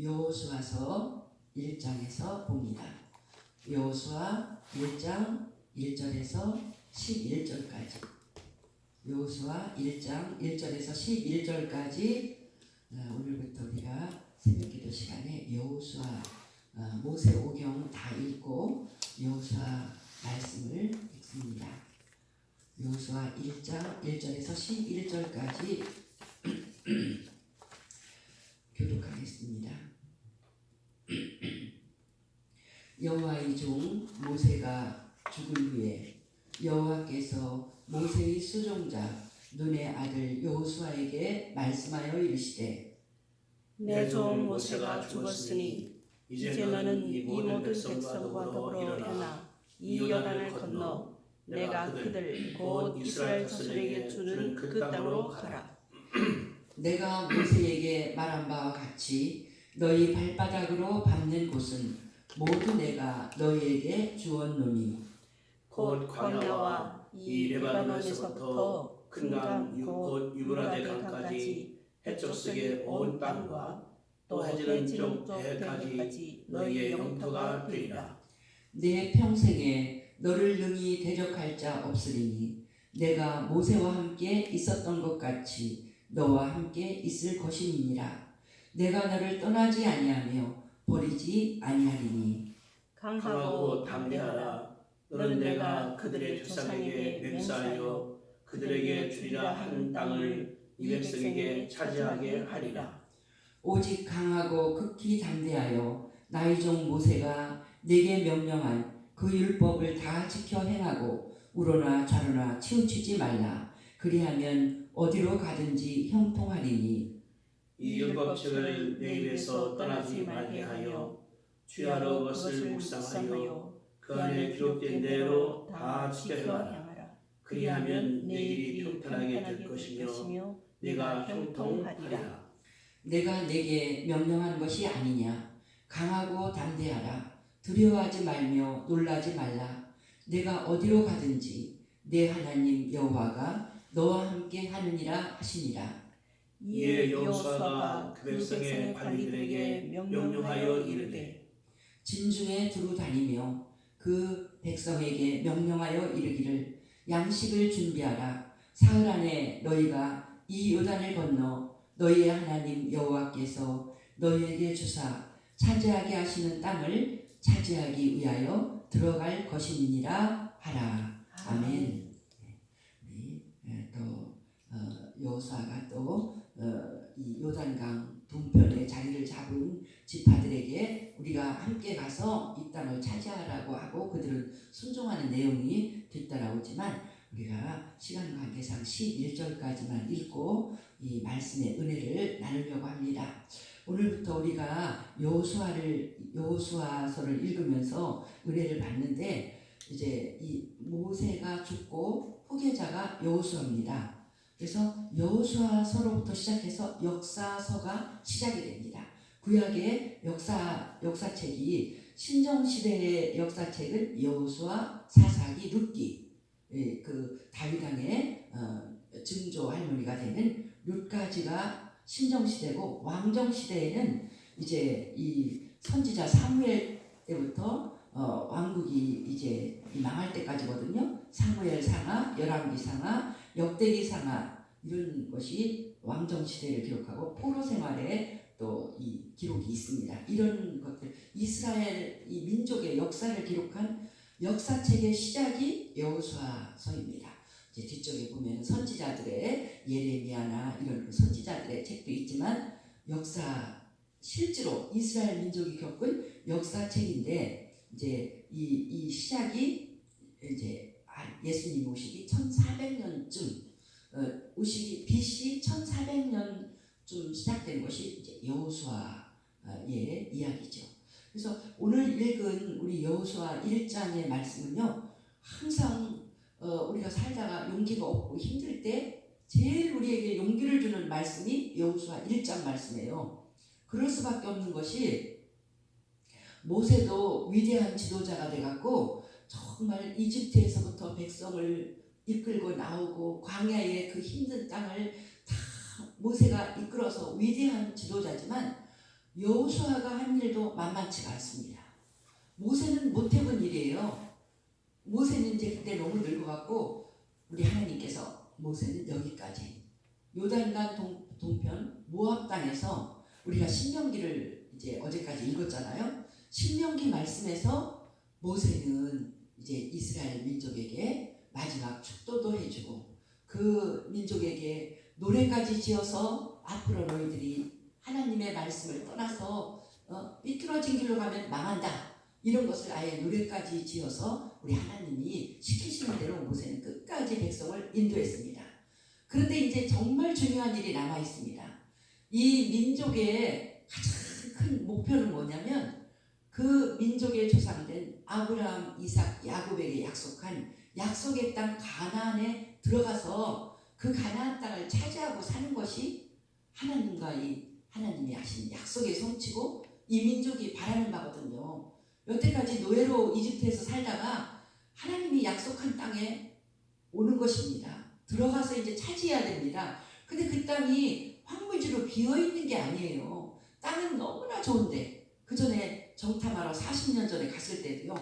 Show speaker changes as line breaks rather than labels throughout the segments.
여호수아서 1장에서 봅니다. 여호수아 1장 1절에서 11절까지. 여호수아 1장 1절에서 11절까지 오늘부터 우리가 새벽기도 시간에 여호수아 모세오경 다 읽고 여호수아 말씀을 읽습니다. 여호수아 1장 1절에서 11절까지 교독하겠습니다. 여호와의 종 모세가 죽은 후에 여호와께서 모세의 수종자 눈의 아들 여호수아에게 말씀하여 이르시되
내 종 모세가 죽었으니 이제 너는 이 모든 백성과 더불어 일어나 이 요단을 건너 내가 그들 곧 이스라엘 자손에게 주는 그 땅으로 가라.
내가 모세에게 말한 바와 같이 너희 발바닥으로 밟는 곳은 모두 내가 너희에게 주었노니
곧 광야와 이 레바논에서부터 큰강 곧 유브라데 강까지 해쪽석의 온 땅과 또 해지는 쪽 해까지 너희의 영토가 되리라.
내 평생에 너를 능히 대적할 자 없으리니 내가 모세와 함께 있었던 것 같이 너와 함께 있을 것임이니라. 내가 너를 떠나지 아니하며 버리지 아니하리니
강하고 담대하라. 너는 내가 그들의 조상에게 맹세하여 그들에게 주리라 한 땅을 이 백성에게 차지하게 하리라.
오직 강하고 극히 담대하여 나의 종 모세가 내게 명령한 그 율법을 다 지켜 행하고 우로나 좌로나 치우치지 말라. 그리하면 어디로 가든지 형통하리니
이 율법책을 내 입에서 떠나지 말게 하여 주야로 그것을 묵상하여 그 안에 기록된 대로 다 지켜 행하라. 그리하면 내 일이 평탄하게 될 것이며 내가 형통하리라.
내가 내게 명령한 것이 아니냐. 강하고 담대하라. 두려워하지 말며 놀라지 말라. 내가 어디로 가든지 내 하나님 여호와가 너와 함께 하느니라 하시니라.
이에 여호수아가 그 백성의 관리들에게 명령하여 이르되
진중에 두루 다니며 그 백성에게 명령하여 이르기를 양식을 준비하라. 사흘 안에 너희가 이 요단을 건너 너희의 하나님 여호와께서 너희에게 주사 차지하게 하시는 땅을 차지하기 위하여 들어갈 것이니라 하라. 아멘. 또 여호수아가 또 이 요단강 동편에 자리를 잡은 지파들에게 우리가 함께 가서 이 땅을 차지하라고 하고 그들은 순종하는 내용이 뒤따라오지만 우리가 시간 관계상 11절까지만 읽고 이 말씀의 은혜를 나누려고 합니다. 오늘부터 우리가 여호수아서를 읽으면서 은혜를 받는데 이제 이 모세가 죽고 후계자가 여호수아입니다. 그래서 여호수아서로부터 시작해서 역사서가 시작이 됩니다. 구약의 역사책이 신정시대의 역사책은 여호수아, 사사기, 룻기, 그 다윗왕의 증조 할머니가 되는 룻까지가 신정시대고 왕정시대에는 이제 이 선지자 사무엘 때부터 왕국이 이제 망할 때까지거든요. 사무엘 상하, 열왕기 상하, 역대기 상하 이런 것이 왕정 시대를 기록하고 포로 생활에 또 이 기록이 있습니다. 이런 것들 이스라엘 이 민족의 역사를 기록한 역사책의 시작이 여호수아서입니다. 이제 뒤쪽에 보면 선지자들의 예레미야나 이런 선지자들의 책도 있지만 역사 실제로 이스라엘 민족이 겪은 역사책인데 이제 이 시작이 이제 예수님 오시기 1400년쯤 오시기 BC 1400년쯤 시작된 것이 이제 여호수아의 이야기죠. 그래서 오늘 읽은 우리 여호수아 1장의 말씀은요. 항상 우리가 살다가 용기가 없고 힘들 때 제일 우리에게 용기를 주는 말씀이 여호수아 1장 말씀이에요. 그럴 수밖에 없는 것이 모세도 위대한 지도자가 돼갖고 정말 이집트에서부터 백성을 이끌고 나오고 광야의 그 힘든 땅을 다 모세가 이끌어서 위대한 지도자지만 여호수아가 한 일도 만만치가 않습니다. 모세는 못 해본 일이에요. 모세는 이제 그때 너무 늙어갖고 우리 하나님께서 모세는 여기까지 요단강 동편 모압 땅에서 우리가 신명기를 이제 어제까지 읽었잖아요. 신명기 말씀에서 모세는 이제 이스라엘 민족에게 마지막 축도도 해주고 그 민족에게 노래까지 지어서 앞으로 너희들이 하나님의 말씀을 떠나서 삐뚤어진 길로 가면 망한다. 이런 것을 아예 노래까지 지어서 우리 하나님이 시키시는 대로 모세는 끝까지 백성을 인도했습니다. 그런데 이제 정말 중요한 일이 남아 있습니다. 이 민족의 가장 큰 목표는 뭐냐면 그 민족의 조상된 아브라함, 이삭, 야곱에게 약속한 약속의 땅 가나안에 들어가서 그 가나안 땅을 차지하고 사는 것이 하나님과 하나님이 하신 약속의 성취고 이 민족이 바라는 바거든요. 여태까지 노예로 이집트에서 살다가 하나님이 약속한 땅에 오는 것입니다. 들어가서 이제 차지해야 됩니다. 근데 그 땅이 황무지로 비어있는 게 아니에요. 땅은 너무나 좋은데 그 전에 정탐하러 40년 전에 갔을 때도요.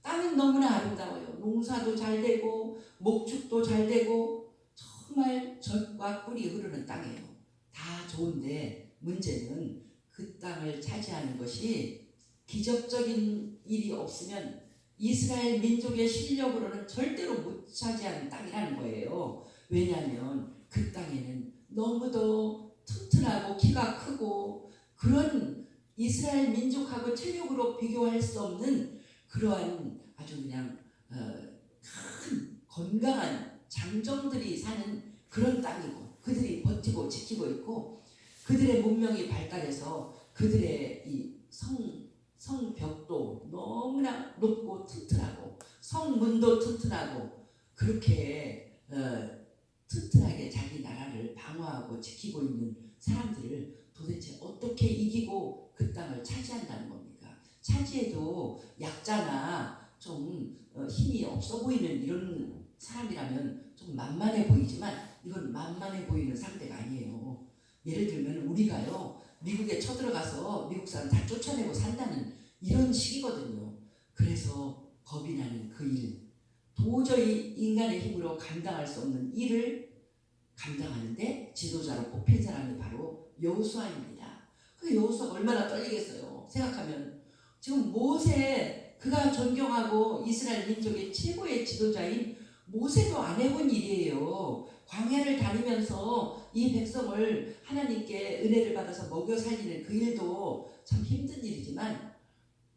땅은 너무나 아름다워요. 농사도 잘 되고 목축도 잘 되고 정말 젖과 꿀이 흐르는 땅이에요. 다 좋은데 문제는 그 땅을 차지하는 것이 기적적인 일이 없으면 이스라엘 민족의 실력으로는 절대로 못 차지하는 땅이라는 거예요. 왜냐하면 그 땅에는 너무도 튼튼하고 키가 크고 그런 이스라엘 민족하고 체력으로 비교할 수 없는 그러한 아주 그냥 큰 건강한 장정들이 사는 그런 땅이고 그들이 버티고 지키고 있고 그들의 문명이 발달해서 그들의 이 성벽도 너무나 높고 튼튼하고 성문도 튼튼하고 그렇게 튼튼하게 자기 나라를 방어하고 지키고 있는 사람들을 도대체 어떻게 이기고 그 땅을 차지한다는 겁니까? 차지해도 약자나 좀 힘이 없어 보이는 이런 사람이라면 좀 만만해 보이지만 이건 만만해 보이는 상대가 아니에요. 예를 들면 우리가요 미국에 쳐들어가서 미국 사람 다 쫓아내고 산다는 이런 식이거든요. 그래서 겁이 나는 그 일, 도저히 인간의 힘으로 감당할 수 없는 일을 감당하는데 지도자로 뽑힌 사람이 바로 여호수아입니다. 그 여호수아가 얼마나 떨리겠어요. 생각하면 지금 모세 그가 존경하고 이스라엘 민족의 최고의 지도자인 모세도 안 해본 일이에요. 광야를 다니면서 이 백성을 하나님께 은혜를 받아서 먹여 살리는 그 일도 참 힘든 일이지만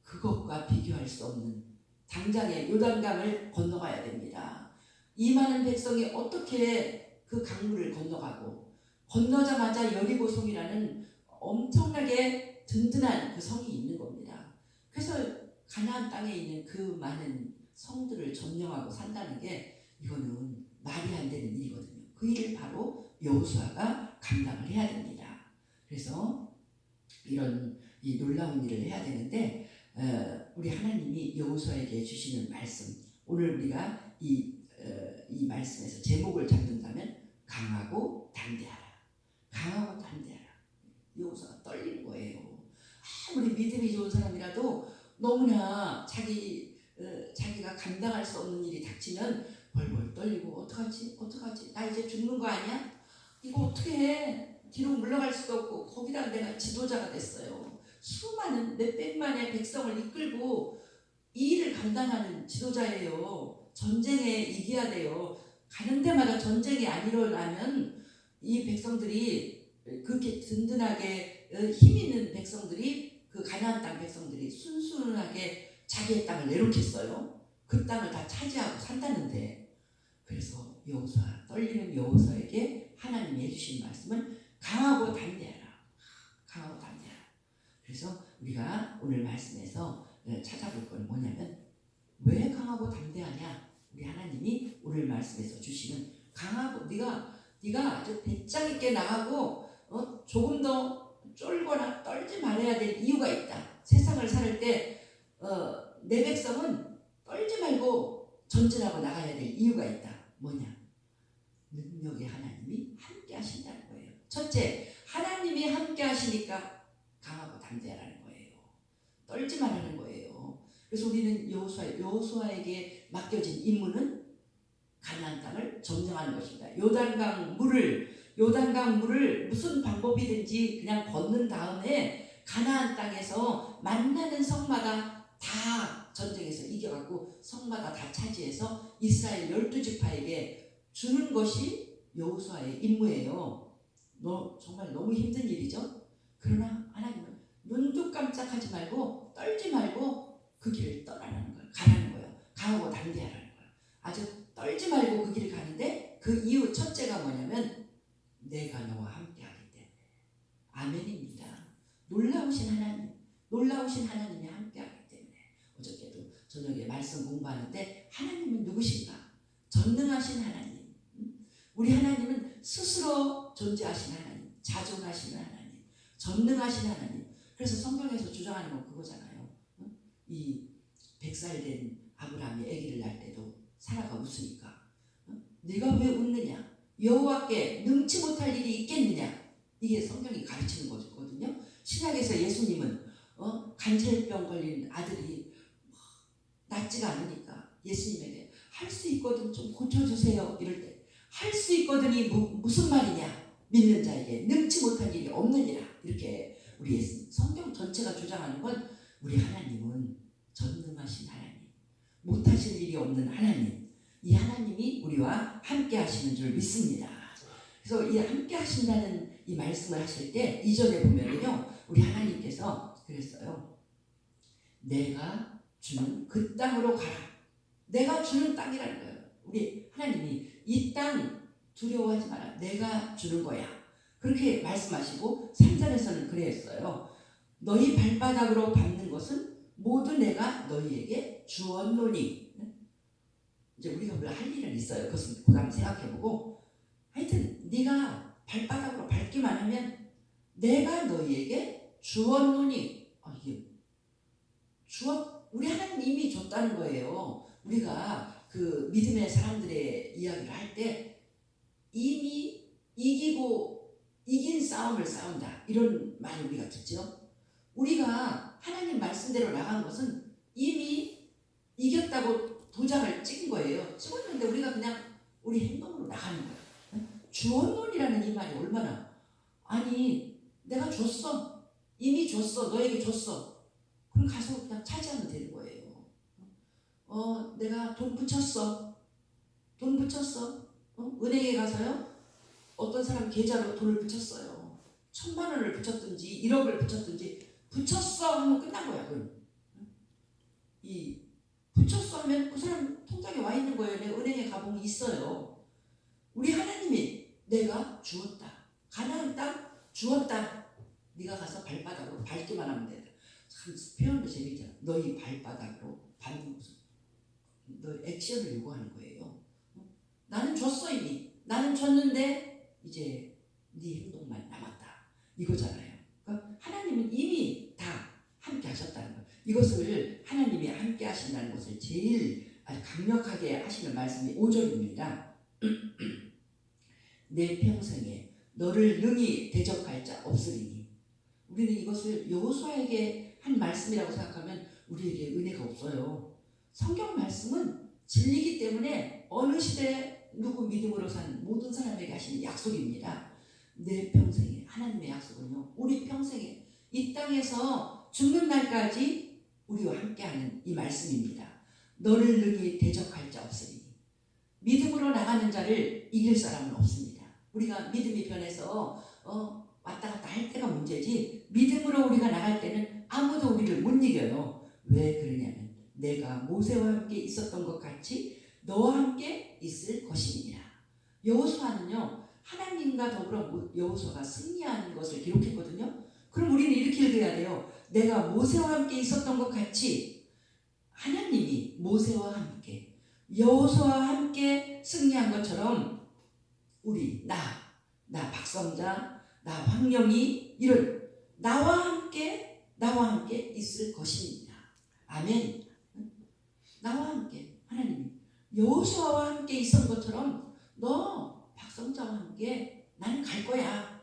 그것과 비교할 수 없는 당장에 요단강을 건너가야 됩니다. 이 많은 백성이 어떻게 그 강물을 건너가고 건너자마자 여리고성이라는 엄청나게 든든한 그 성이 있는 겁니다. 그래서 가나안 땅에 있는 그 많은 성들을 점령하고 산다는 게 이거는 말이 안 되는 일이거든요. 그 일을 바로 여호수아가 감당을 해야 됩니다. 그래서 이런 이 놀라운 일을 해야 되는데 우리 하나님이 여호수아에게 주시는 말씀 오늘 우리가 이 말씀에서 제목을 잡는다면 강하고 담대하라. 강하고 담대하라. 여호수아가 떨리는 거예요. 아무리 믿음이 좋은 사람이라도 너무나 자기가 감당할 수 없는 일이 닥치면 벌벌 떨리고 어떡하지? 나 이제 죽는 거 아니야? 이거 어떻게 해? 뒤로 물러갈 수도 없고 거기다가 내가 지도자가 됐어요. 수많은 몇백만의 백성을 이끌고 이 일을 감당하는 지도자예요. 전쟁에 이겨야 돼요. 가는 데마다 전쟁이 안 일어나면 이 백성들이 그렇게 든든하게 힘 있는 백성들이 그 가나안 땅 백성들이 순순하게 자기의 땅을 내놓겠어요? 그 땅을 다 차지하고 산다는데 그래서 여호수아 떨리는 여호수아에게 하나님이 해주신 말씀은 강하고 담대하라. 강하고 담대하라. 그래서 우리가 오늘 말씀에서 찾아볼 건 뭐냐면 왜 강하고 담대하냐? 우리 하나님이 오늘 말씀에서 주시는 강하고 네가 아주 배짱 있게 나가고 조금 더 쫄거나 떨지 말아야 될 이유가 있다. 세상을 살 때 내 백성은 떨지 말고 전진하고 나가야 될 이유가 있다. 뭐냐? 능력의 하나님이 함께 하신다는 거예요. 첫째, 하나님이 함께 하시니까 강하고 담대하다. 떨지 말라는 거예요. 그래서 우리는 여호수아에게 맡겨진 임무는 가나안 땅을 점령하는 것입니다. 요단강 물을 무슨 방법이든지 그냥 건넌 다음에 가나안 땅에서 만나는 성마다 다 전쟁에서 이겨갖고 성마다 다 차지해서 이스라엘 12지파에게 주는 것이 여호수아의 임무예요. 정말 너무 힘든 일이죠. 그러나 하나님은 눈도 깜짝하지 말고 떨지 말고 그 길을 떠나라는 거예요. 가라는 거예요. 가고 단대하라는 거예요. 아주 떨지 말고 그 길을 가는데 그 이유 첫째가 뭐냐면 내가 너와 함께하기 때문에. 아멘입니다. 놀라우신 하나님이 함께하기 때문에. 어저께도 저녁에 말씀 공부하는데 하나님은 누구신가? 전능하신 하나님. 우리 하나님은 스스로 존재하신 하나님, 자존하시는 하나님, 전능하신 하나님. 그래서 성경에서 주장하는 건 그거잖아요. 이 100살 된 아브라함이 아기를 낳을 때도 사라가 웃으니까 네가 왜 웃느냐? 여호와께 능치 못할 일이 있겠느냐? 이게 성경이 가르치는 거거든요. 신약에서 예수님은 간질병 걸린 아들이 낫지가 않으니까 예수님에게 할 수 있거든 좀 고쳐주세요. 이럴 때 할 수 있거든이 무슨 말이냐? 믿는 자에게 능치 못할 일이 없느니라. 이렇게 우리 예수님 성경 전체가 주장하는 건 우리 하나님은 전능하신 하나님, 못하실 일이 없는 하나님, 이 하나님이 우리와 함께 하시는 줄 믿습니다. 그래서 이 함께 하신다는 이 말씀을 하실 때 이전에 보면은요 우리 하나님께서 그랬어요. 내가 주는 그 땅으로 가라. 내가 주는 땅이라는 거예요. 우리 하나님이 이 땅 두려워하지 마라. 내가 주는 거야. 그렇게 말씀하시고 3절에서는 그랬어요. 너희 발바닥으로 밟는 것은 모두 내가 너희에게 주었노니. 이제 우리가 뭘 할 일은 있어요. 그것은 그 다음 생각해보고 하여튼 네가 발바닥으로 밟기만 하면 내가 너희에게 주었노니. 이게 우리 하나님 이미 줬다는 거예요. 우리가 그 믿음의 사람들의 이야기를 할 때 이미 이긴 싸움을 싸운다 이런 말을 우리가 듣죠. 우리가 하나님 말씀대로 나간 것은 이미 이겼다고 도장을 찍은 거예요. 찍었는데 우리가 그냥 우리 행동으로 나가는 거예요. 주었노니라는 이 말이 얼마나, 아니 내가 줬어, 이미 줬어, 너에게 줬어. 그럼 가서 그냥 차지하면 되는 거예요. 내가 돈 붙였어. 은행에 가서요. 어떤 사람 계좌로 돈을 붙였어요. 1,000만 원을 붙였든지 1억을 붙였든지 붙였어 하면 끝난 거야. 그럼 이 붙였어 하면 그 사람 통장에 와 있는 거예요. 내 은행에 가보면 있어요. 우리 하나님이 내가 주었다. 가나안 땅 주었다. 네가 가서 발바닥으로 밟기만 하면 된다. 참 표현도 재밌잖아. 너희 발바닥으로 밟는 것은 너 액션을 요구하는 거예요. 나는 줬어 이미. 나는 줬는데 이제 네 행동만 남았다. 이거잖아요. 그러니까 하나님은 이미 다 함께 하셨다는 거예요. 이것을 하나님이 함께 하신다는 것을 제일 아주 강력하게 하시는 말씀이 5절입니다. 내 평생에 너를 능히 대적할 자 없으리니. 우리는 이것을 여호수아에게 한 말씀이라고 생각하면 우리에게 은혜가 없어요. 성경 말씀은 진리이기 때문에 어느 시대에 누구 믿음으로 산 모든 사람에게 하시는 약속입니다. 내 평생에, 하나님의 약속은요, 우리 평생에 이 땅에서 죽는 날까지 우리와 함께하는 이 말씀입니다. 너를 능히 대적할 자 없으니. 믿음으로 나가는 자를 이길 사람은 없습니다. 우리가 믿음이 변해서 왔다 갔다 할 때가 문제지, 믿음으로 우리가 나갈 때는 아무도 우리를 못 이겨요. 왜 그러냐면 내가 모세와 함께 있었던 것 같이 너와 함께 있을 것입니다. 여호수아는요, 하나님과 더불어 여호수아가 승리하는 것을 기록했거든요. 그럼 우리는 이렇게 읽어야 돼요. 내가 모세와 함께 있었던 것 같이 하나님이 모세와 함께 여호수아와 함께 승리한 것처럼 우리 나 박성자, 나 황영이 이런 나와 함께 있을 것입니다. 아멘. 나와 함께 하나님이 여호수아와 함께 있었던 것처럼 너 박성자와 함께 나는 갈 거야.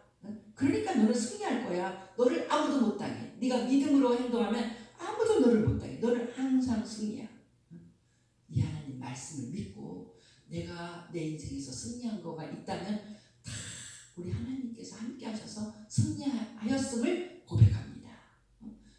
그러니까 너는 승리할 거야. 너를 아무도 못 당해. 네가 믿음으로 행동하면 아무도 너를 못하게. 너는 항상 승리야. 이 하나님 말씀을 믿고 내가 내 인생에서 승리한 거가 있다면 다 우리 하나님께서 함께 하셔서 승리하였음을 고백합니다.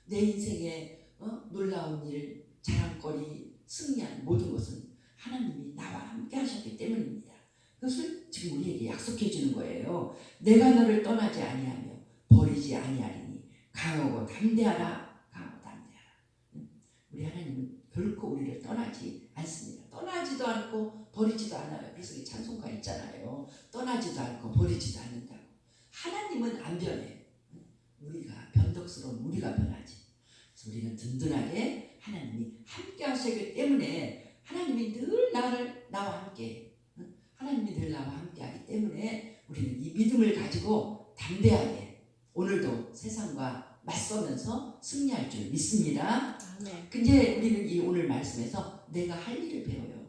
내 인생에 놀라운 일, 자랑거리, 승리한 모든 것은 하나님이 나와 함께 하셨기 때문입니다. 그것을 지금 우리에게 약속해 주는 거예요. 내가 너를 떠나지 아니하며 버리지 아니하리니 강하고 담대하라. 강하고 담대하라. 우리 하나님은 결코 우리를 떠나지 않습니다. 떠나지도 않고 버리지도 않아요. 그래서 이 찬송가 있잖아요. 떠나지도 않고 버리지도 않는다고. 하나님은 안 변해. 우리가 변덕스러운 우리가 변하지. 그래서 우리는 든든하게 하나님이 함께 하시기 때문에 하나님이 늘 나와 함께, 하나님이 늘 나와 함께 하기 때문에 우리는 이 믿음을 가지고 담대하게 오늘도 세상과 맞서면서 승리할 줄 믿습니다. 근데 우리는 이 오늘 말씀에서 내가 할 일을 배워요.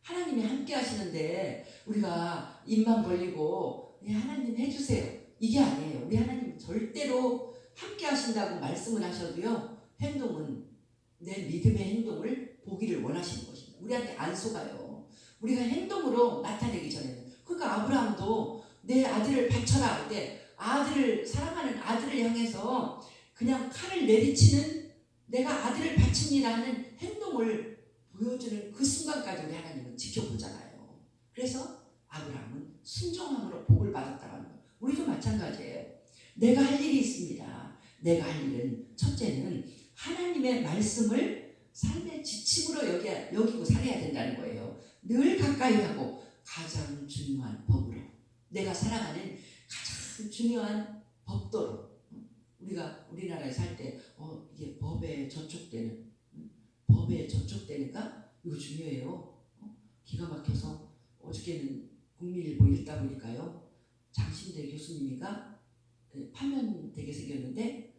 하나님이 함께 하시는데 우리가 입만 벌리고 하나님 해주세요 이게 아니에요. 우리 하나님 절대로 함께 하신다고 말씀을 하셔도요, 행동은 내 믿음의 행동을 보기를 원하시는 것입니다. 우리한테 안 속아요. 우리가 행동으로 나타내기 전에는. 그러니까 아브라함도 내 아들을 바쳐라. 근데 아들을, 사랑하는 아들을 향해서 그냥 칼을 내리치는, 내가 아들을 바치니라는 행동을 보여주는 그 순간까지 우리 하나님은 지켜보잖아요. 그래서 아브라함은 순종함으로 복을 받았다고 하는 거예요. 우리도 마찬가지예요. 내가 할 일이 있습니다. 내가 할 일은 첫째는 하나님의 말씀을 삶의 지침으로 여기고 살아야 된다는 거예요. 늘 가까이 하고 가장 중요한 법으로, 내가 살아가는 가장 중요한 법도로. 우리가 우리나라에 살 때 이게 법에 저촉되니까 이거 중요해요. 기가 막혀서 어저께는 국민일보 읽다 보니까요, 장신대 교수님이가 파면되게 생겼는데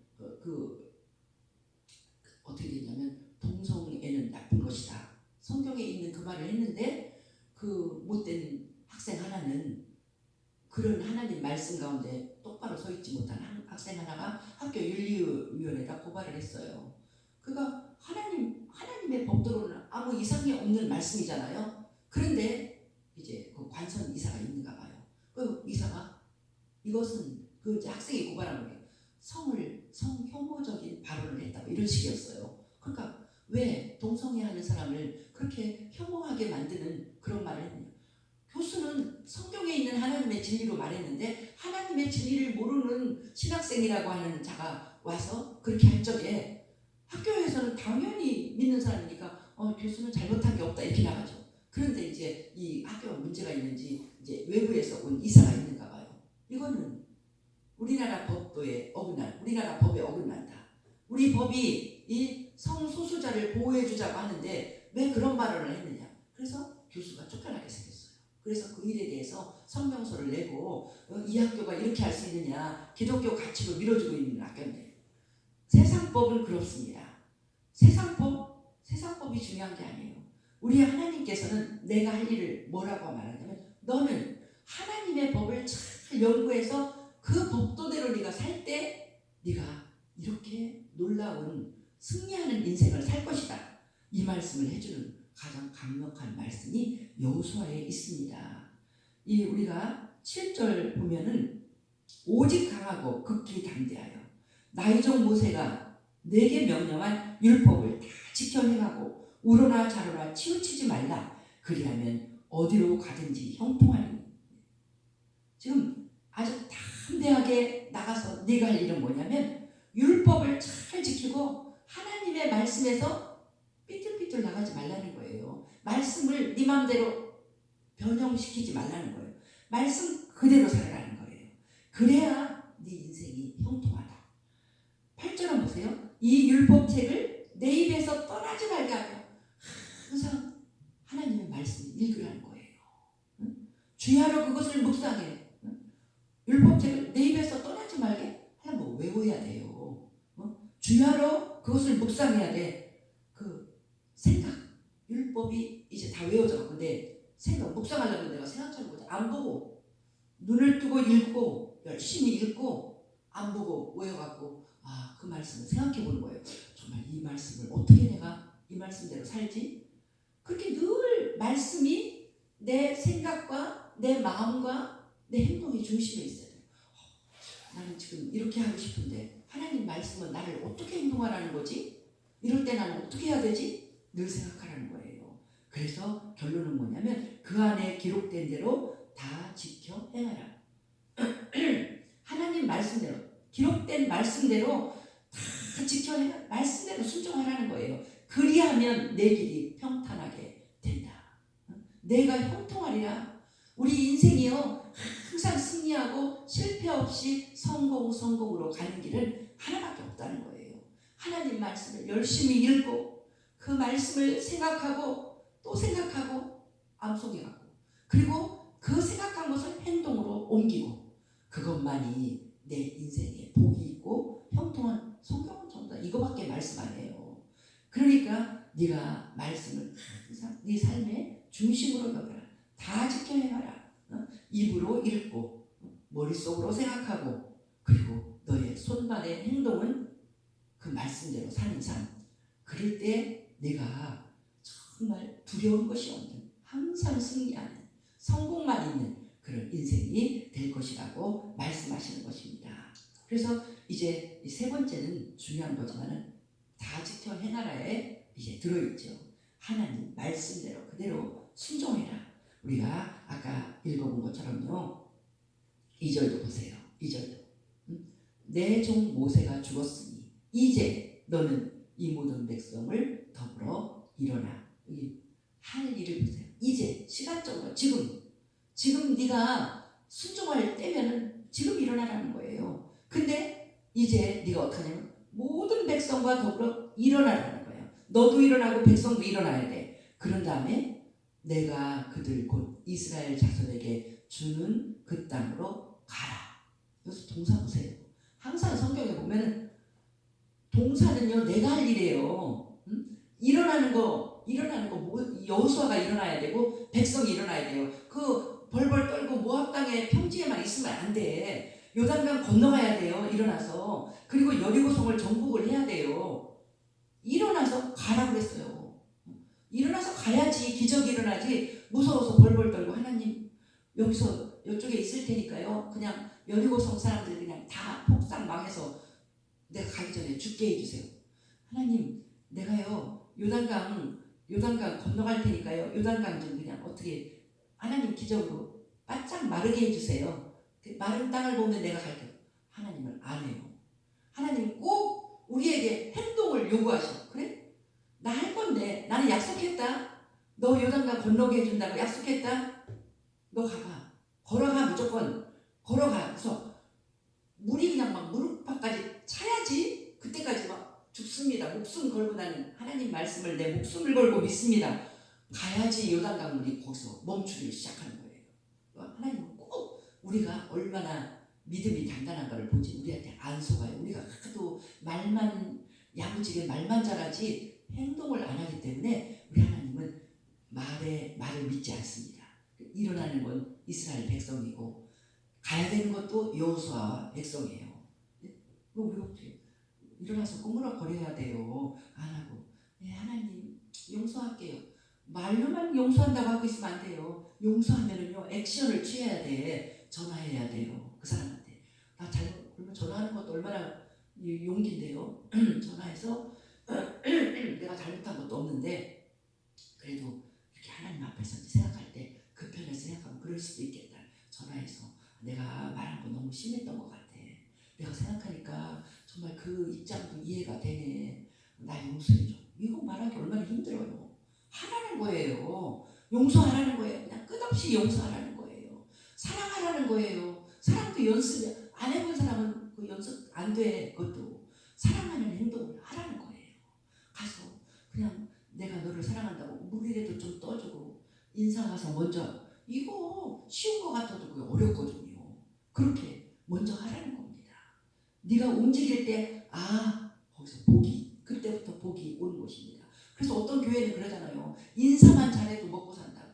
어떻게 됐냐면 동성애는 나쁜 것이다. 성경에 있는 그 말을 했는데 그 못된 학생 하나는 그런 하나님 말씀 가운데 똑바로 서 있지 못한 학생 하나가 학교 윤리위원회에다 고발을 했어요. 그러니까 하나님의 법대로는 아무 이상이 없는 말씀이잖아요. 그런데 이제 그 관선 이사가 있는가 봐요. 그 이사가 이것은 그 이제 학생이 고발한 거예요. 성혐오적인 발언을 했다고 이런 식이었어요. 그러니까 왜 동성애하는 사람을 그렇게 혐오하게 만드는 그런 말을 했느냐. 교수는 성경에 있는 하나님의 진리로 말했는데 하나님의 진리를 모르는 신학생이라고 하는 자가 와서 그렇게 할 적에 학교에서는 당연히 믿는 사람이니까 교수는 잘못한 게 없다 이렇게 나가죠. 그런데 이제 이 학교가 문제가 있는지 이제 외부에서 온 이사가 있는가 봐요. 이거는 우리나라 법에 어긋난다. 우리 법이 이 성소수자를 보호해주자고 하는데 왜 그런 발언을 했느냐. 그래서 교수가 쫓겨나게 생겼어요. 그래서 그 일에 대해서 성명서를 내고 이 학교가 이렇게 할 수 있느냐, 기독교 가치로 밀어주고 있는 학교인데, 세상법은 그렇습니다. 세상법이 중요한 게 아니에요. 우리 하나님께서는 내가 할 일을 뭐라고 말하냐면, 너는 하나님의 법을 잘 연구해서 그 법도대로 네가 살 때 네가 이렇게 놀라운 승리하는 인생을 살 것이다. 이 말씀을 해주는 가장 강력한 말씀이 여호수아에 있습니다. 이 우리가 7절 보면은 오직 강하고 극히 담대하여 나이종 모세가 내게 명령한 율법을 다 지켜 행하고 우로나 좌로나 치우치지 말라. 그리하면 어디로 가든지 형통하니. 지금 아주 담대하게 나가서 네가 할 일은 뭐냐면 율법을 잘 지키고 하나님의 말씀에서 삐뚤삐뚤 나가지 말라는 거예요. 말씀을 네 마음대로 변형시키지 말라는 거예요. 말씀 그대로 살아가는 거예요. 그래야 네 인생이 형통하다. 8절은 보세요. 이 율법책을 내 입에서 떠나지 말게 하며 항상 하나님의 말씀을 읽으라는 거예요. 주야로 그것을 묵상해. 율법책을 내 입에서 떠나지 말게 하려면 외워야 돼요. 주야로 그것을 묵상해야 돼. 그 생각, 율법이 이제 다 외워져. 근데 묵상하려면 내가 생각하는 거지. 안 보고 눈을 뜨고 읽고 열심히 읽고 안 보고 외워갖고 그 말씀을 생각해 보는 거예요. 정말 이 말씀을 어떻게 내가 이 말씀대로 살지? 그렇게 늘 말씀이 내 생각과 내 마음과 내 행동의 중심에 있어야 돼요. 나는 지금 이렇게 하고 싶은데 하나님 말씀은 나를 어떻게 행동하라는 거지? 이럴 때 나는 어떻게 해야 되지? 늘 생각하라는 거예요. 그래서 결론은 뭐냐면 그 안에 기록된 대로 다 지켜 행하라. 하나님 말씀대로 기록된 말씀대로 다 지켜 행하라. 말씀대로 순종하라는 거예요. 그리하면 내 길이 평탄하게 된다. 내가 형통하리라. 우리 인생이요 항상 승리하고 실패 없이 성공으로 가는 길은 하나밖에 없다는 거예요. 하나님 말씀을 열심히 읽고 그 말씀을 생각하고 또 생각하고 암송해가고 그리고 그 생각한 것을 행동으로 옮기고 그것만이 내 인생에 복이 있고 형통한 성경은 전부 다 이거밖에 말씀 안 해요. 그러니까 네가 말씀을 항상 네 삶의 중심으로 여겨라. 다 지켜 행하라. 입으로 읽고 머릿속으로 생각하고 그리고 너의 손발의 행동은 그 말씀대로 사는 삶. 그럴 때 내가 정말 두려운 것이 없는 항상 승리하는 성공만 있는 그런 인생이 될 것이라고 말씀하시는 것입니다. 그래서 이제 이 세 번째는 중요한 거지만은 다 지켜 행하라에 이제 들어있죠. 하나님 말씀대로 그대로 순종해라. 우리가 아까 읽어본 것처럼요. 2절도 보세요. 2절도 내 종 모세가 죽었으니 이제 너는 이 모든 백성을 더불어 일어나. 여기 할 일을 보세요. 이제 시간적으로 지금 네가 순종할 때면은 지금 일어나라는 거예요. 근데 이제 네가 어떻게 하냐면 모든 백성과 더불어 일어나라는 거예요. 너도 일어나고 백성도 일어나야 돼. 그런 다음에 내가 그들 곧 이스라엘 자손에게 주는 그 땅으로 가라. 여기서 동사 보세요. 항상 성경에 보면은 동사는요 내가 할 일이에요. 일어나는 거 여호수아가 일어나야 되고 백성이 일어나야 돼요. 그 벌벌 떨고 모압 땅의 평지에만 있으면 안 돼. 요단강 건너가야 돼요. 일어나서. 그리고 여리고성을 정복을 해야 돼요. 일어나서 가라 그랬어요. 일어나서 가야지 기적이 일어나지. 무서워서 벌벌 떨고 하나님 여기서 이쪽에 있을 테니까요. 그냥 여리고성 사람들 그냥 다 폭삭 망해서 내가 가기 전에 죽게 해주세요. 하나님 내가요 요단강 건너갈 테니까요. 요단강 좀 그냥 어떻게 하나님 기적으로 바짝 마르게 해주세요. 그 마른 땅을 보면 내가 갈게요. 하나님은 안 해요. 하나님 꼭 우리에게 행동을 요구하셔. 그래? 나 할 건데 나는 약속했다. 너 요단강 건너게 해준다고 약속했다. 너 가봐. 걸어가 무조건 걸어가. 그래서 물이 그냥 막 무릎팍까지 차야지. 그때까지 막 죽습니다. 목숨 걸고 나는 하나님 말씀을 내 목숨을 걸고 믿습니다. 가야지 요단강 물이 거기서 멈추기 시작하는 거예요. 하나님은 꼭 우리가 얼마나 믿음이 단단한가를 보지 우리한테 안 속아요. 우리가 하도 말만 야무지게 말만 잘하지 행동을 안 하기 때문에 우리 하나님은 말을 믿지 않습니다. 일어나는 건 이스라엘 백성이고 가야 되는 것도 여호수아와 백성이에요. 우리가 어떻게 일어나서 꾸물어거려야 돼요. 안 하고 하나님 용서할게요. 말로만 용서한다고 하고 있으면 안 돼요. 용서하면은요 액션을 취해야 돼. 전화해야 돼요. 그 사람한테 나 잘못 그러면 전화하는 것도 얼마나 용기인데요. 전화해서 내가 잘못한 것도 없는데 그래도 이렇게 하나님 앞에서 생각할 때 그 편에서 생각하면 그럴 수도 있겠다. 전화해서 내가 말한 거 너무 심했던 것 같아. 내가 생각하니까 정말 그 입장도 이해가 되네. 나 용서해줘. 이거 말하기 얼마나 힘들어요. 하라는 거예요. 용서하라는 거예요. 그냥 끝없이 용서하라는 거예요. 사랑하라는 거예요. 사랑도 연습 안 해본 사람은 그 연습 안 돼. 그것도 사랑하는 행동을 하라는 거예요. 가서 그냥 내가 너를 사랑한다고 물이라도 좀 떠주고 인사 가서 먼저 이거 쉬운 거 같아도 그게 어렵거든요. 그렇게 먼저 하라는 겁니다. 네가 움직일 때 거기서 복이 그때부터 복이 오는 것입니다. 그래서 어떤 교회는 그러잖아요. 인사만 잘해도 먹고 산다고.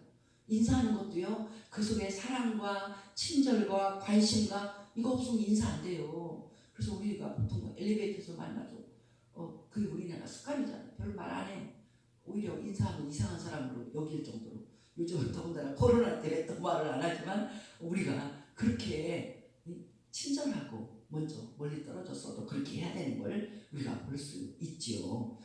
인사하는 것도요. 그 속에 사랑과 친절과 관심과 이거 없으면 인사 안 돼요. 그래서 우리가 보통 엘리베이터에서 만나도 그게 우리나라 습관이잖아. 별로 말 안 해. 오히려 인사하면 이상한 사람으로 여길 정도로. 요즘은 더군다나 코로나 때문에 또 말을 안 하지만 우리가 그렇게 친절하고 먼저 멀리 떨어졌어도 그렇게 해야 되는 걸 우리가 볼 수 있지요.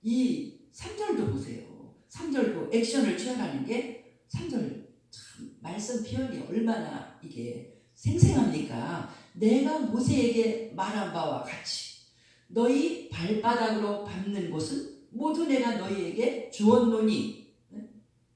이 3절도 보세요. 3절도 액션을 취하라는 게 3절 참 말씀 표현이 얼마나 이게 생생합니까? 내가 모세에게 말한 바와 같이 너희 발바닥으로 밟는 곳은 모두 내가 너희에게 주었노니.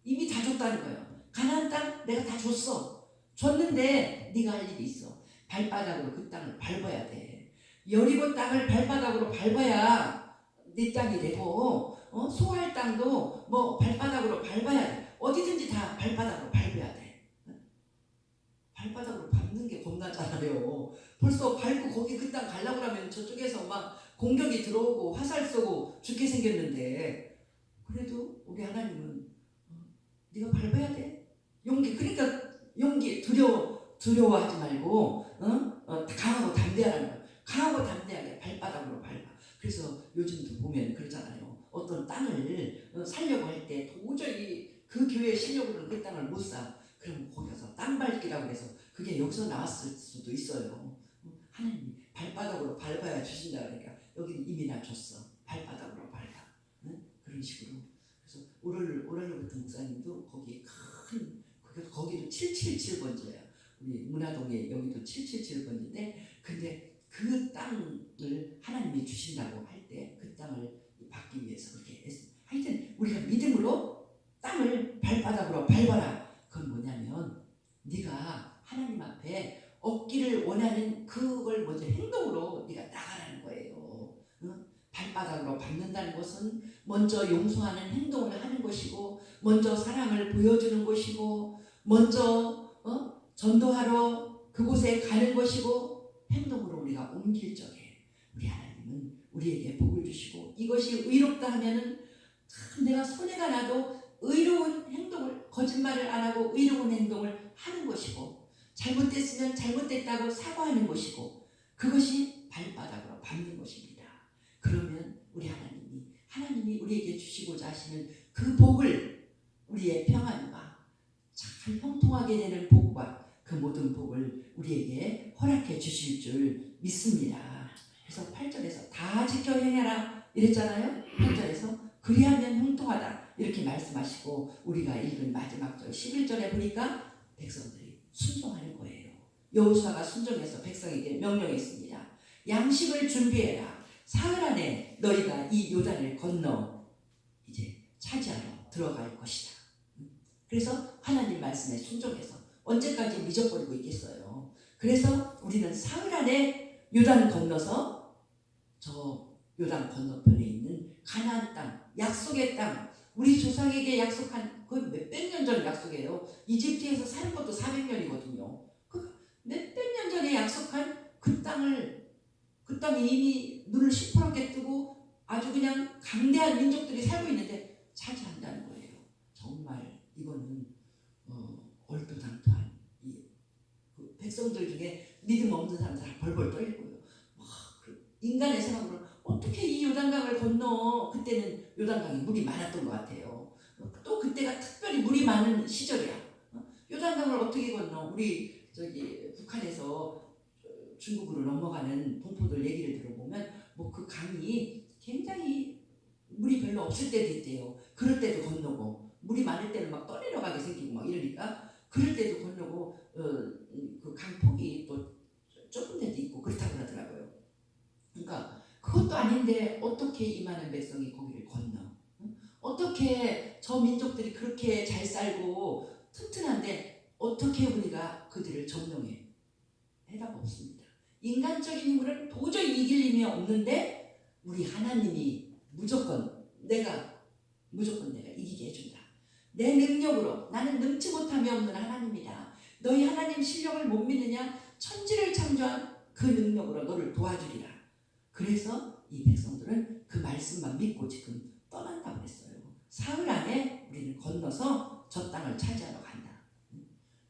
이미 다 줬다는 거예요. 가나안 땅 내가 다 줬어. 줬는데 네가 할 일이 있어. 발바닥으로 그 땅을 밟아야 돼. 여리고 땅을 발바닥으로 밟아야 네 땅이 되고 소할 땅도 뭐 발바닥으로 밟아야 돼. 어디든지 다 발바닥으로 밟아야 돼. 발바닥으로 밟는 게 겁나잖아요. 벌써 밟고 거기 그 땅 가려고 하면 저쪽에서 막 공격이 들어오고 화살 쏘고 죽게 생겼는데 그래도 우리 하나님은 네가 밟아야 돼. 그러니까 용기 두려워하지 말고 강하고 담대하라는 거야. 강하고 담대하게 발바닥으로 밟아. 그래서 요즘도 보면 그러잖아요. 어떤 땅을 살려고 할 때 도저히 그 교회 실력으로는 그 땅을 못 사. 그럼 거기 가서 땅 밟기라고 해서 그게 여기서 나왔을 수도 있어요. 하나님이 발바닥으로 밟아야 주신다 그러니까 여기는 이미 나 줬어. 발바닥으로 밟아. 그런 식으로. 그래서 오랄로부터 목사님도 거기에 거기도 777번지야. 우리 문화동에 여기도 777번지인데 근데 그 땅을 하나님이 주신다고 할 때 그 땅을 받기 위해서 그렇게 했어. 하여튼 우리가 믿음으로 땅을 발바닥으로 밟아라. 그건 뭐냐면 네가 하나님 앞에 얻기를 원하는 그걸 먼저 행동으로 네가 나가라는 거예요. 발바닥으로 밟는다는 것은 먼저 용서하는 행동을 하는 것이고 먼저 사랑을 보여주는 것이고 먼저 전도하러 그곳에 가는 것이고 행동으로 우리가 옮길 적에 우리 하나님은 우리에게 복을 주시고 이것이 의롭다 하면은 참 내가 손해가 나도 의로운 행동을 거짓말을 안 하고 의로운 행동을 하는 것이고 잘못됐으면 잘못됐다고 사과하는 것이고 그것이 발바닥으로 밟는 것입니다. 그러면 우리 하나님이 우리에게 주시고자 하시는 그 복을 우리의 평안과 잘 형통하게 되는 복과 그 모든 복을 우리에게 허락해 주실 줄 믿습니다. 그래서 8절에서 다 지켜 행하라 이랬잖아요. 8절에서 그리하면 형통하다 이렇게 말씀하시고 우리가 읽은 마지막 절 11절에 보니까 백성들이 순종하는 거예요. 여호수아가 순종해서 백성에게 명령했습니다. 양식을 준비해라. 사흘 안에 너희가 이 요단을 건너 이제 차지하러 들어갈 것이다. 그래서 하나님 말씀에 순종해서 언제까지 미적거리고 있겠어요. 그래서 우리는 사흘 안에 요단 건너서 저 요단 건너편에 있는 가나안 땅, 약속의 땅, 우리 조상에게 약속한 그 몇백 년 전 약속이에요. 이집트에서 사는 것도 400년이거든요. 그 몇백 년 전에 약속한 그 땅이 이미 눈을 시퍼렇게 뜨고 아주 그냥 강대한 민족들이 살고 있는데 차지한다는 거예요. 정말 이거는 얼토당토한 그 백성들 중에 믿음 없는 사람들 다 벌벌 떨고요. 인간의 생각으로는 어떻게 이 요단강을 건너. 그때는 요단강에 물이 많았던 것 같아요. 또 그때가 특별히 물이 많은 시절이야. 요단강을 어떻게 건너. 우리 북한에서 중국으로 넘어가는 동포들 얘기를 들어보면 뭐 그 강이 굉장히 물이 별로 없을 때도 있대요. 그럴 때도 건너고 물이 많을 때는 막 떠내려가게 생기고 막 이러니까 그럴 때도 건너고 그 강폭이 또 좁은 데도 있고 그렇다고 그러더라고요. 그러니까 그것도 아닌데 어떻게 이 많은 백성이 거기를 건너? 어떻게 저 민족들이 그렇게 잘 살고 튼튼한데 어떻게 우리가 그들을 점령해? 해답 없습니다. 인간적인 힘으로는 도저히 이길 힘이 없는데 우리 하나님이 무조건 내가 이기게 해준다. 내 능력으로 나는 능치 못함이 없는 하나님이다. 너희 하나님 실력을 못 믿느냐? 천지를 창조한 그 능력으로 너를 도와주리라. 그래서 이 백성들은 그 말씀만 믿고 지금 떠난다고 했어요. 사흘 안에 우리는 건너서 저 땅을 차지하러 간다.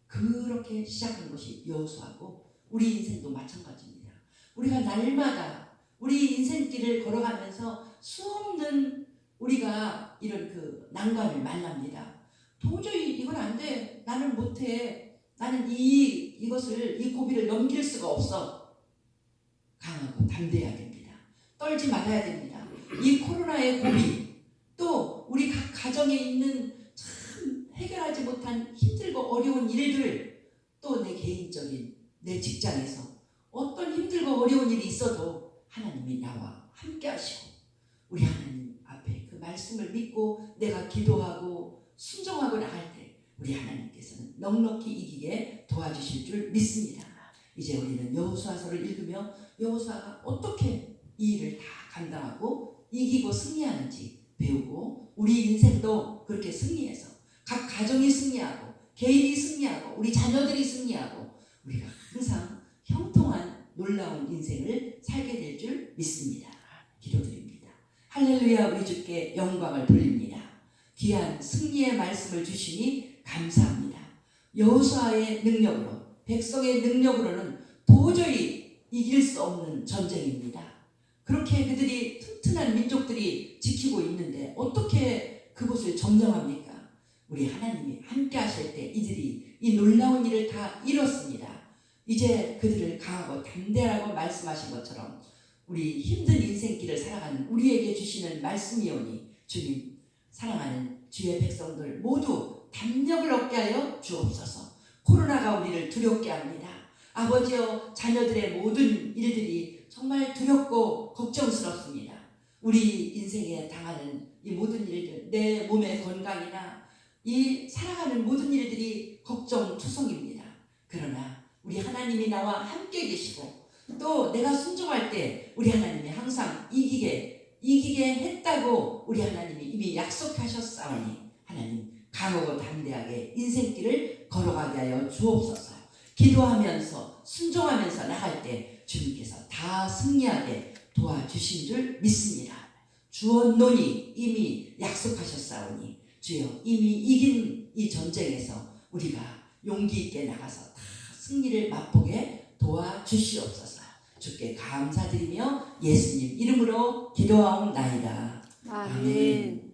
그렇게 시작한 것이 여호수아고 우리 인생도 마찬가지입니다. 우리가 날마다 우리 인생길을 걸어가면서 수없는 우리가 이런 그 난관을 만납니다. 도저히 이건 안 돼. 나는 못해. 나는 이 고비를 넘길 수가 없어. 강하고 담대해야 됩니다. 떨지 말아야 됩니다. 이 코로나의 고비, 또 우리 각 가정에 있는 참 해결하지 못한 힘들고 어려운 일들을, 또 내 개인적인 내 직장에서 어떤 힘들고 어려운 일이 있어도 하나님이 나와 함께 하시고, 우리 하나님 앞에 그 말씀을 믿고 내가 기도하고 순종하고 나갈 때 우리 하나님께서는 넉넉히 이기게 도와주실 줄 믿습니다. 이제 우리는 여호수아서를 읽으며 여호수아가 어떻게 이 일을 다 감당하고 이기고 승리하는지 배우고, 우리 인생도 그렇게 승리해서 각 가정이 승리하고 개인이 승리하고 우리 자녀들이 승리하고 우리가 항상 형통한 놀라운 인생을 살게 될 줄 믿습니다. 기도드립니다. 할렐루야. 우리 주께 영광을 돌립니다. 귀한 승리의 말씀을 주시니 감사합니다. 여호수아의 능력으로, 백성의 능력으로는 도저히 이길 수 없는 전쟁입니다. 그렇게 그들이 튼튼한 민족들이 지키고 있는데 어떻게 그곳을 점령합니까? 우리 하나님이 함께 하실 때 이들이 이 놀라운 일을 다 이뤘습니다. 이제 그들을 강하고 담대하라고 말씀하신 것처럼 우리 힘든 인생길을 살아가는 우리에게 주시는 말씀이오니, 주님, 사랑하는 주의 백성들 모두 담력을 얻게 하여 주옵소서. 코로나가 우리를 두렵게 합니다. 아버지여, 자녀들의 모든 일들이 정말 두렵고 걱정스럽습니다. 우리 인생에 당하는 이 모든 일들, 내 몸의 건강이나 이 살아가는 모든 일들이 걱정투성입니다. 그러나 우리 하나님이 나와 함께 계시고, 또 내가 순종할 때 우리 하나님이 항상 이기게 했다고 우리 하나님이 이미 약속하셨사오니, 하나님 강하고 담대하게 인생길을 걸어가게 하여 주옵소서. 기도하면서 순종하면서 나갈 때 주님께서 다 승리하게 도와주신 줄 믿습니다. 주었노니 이미 약속하셨사오니, 주여, 이미 이긴 이 전쟁에서 우리가 용기 있게 나가서 다 승리를 맛보게 도와주시옵소서. 주께 감사드리며 예수님 이름으로 기도하옵나이다.
아멘.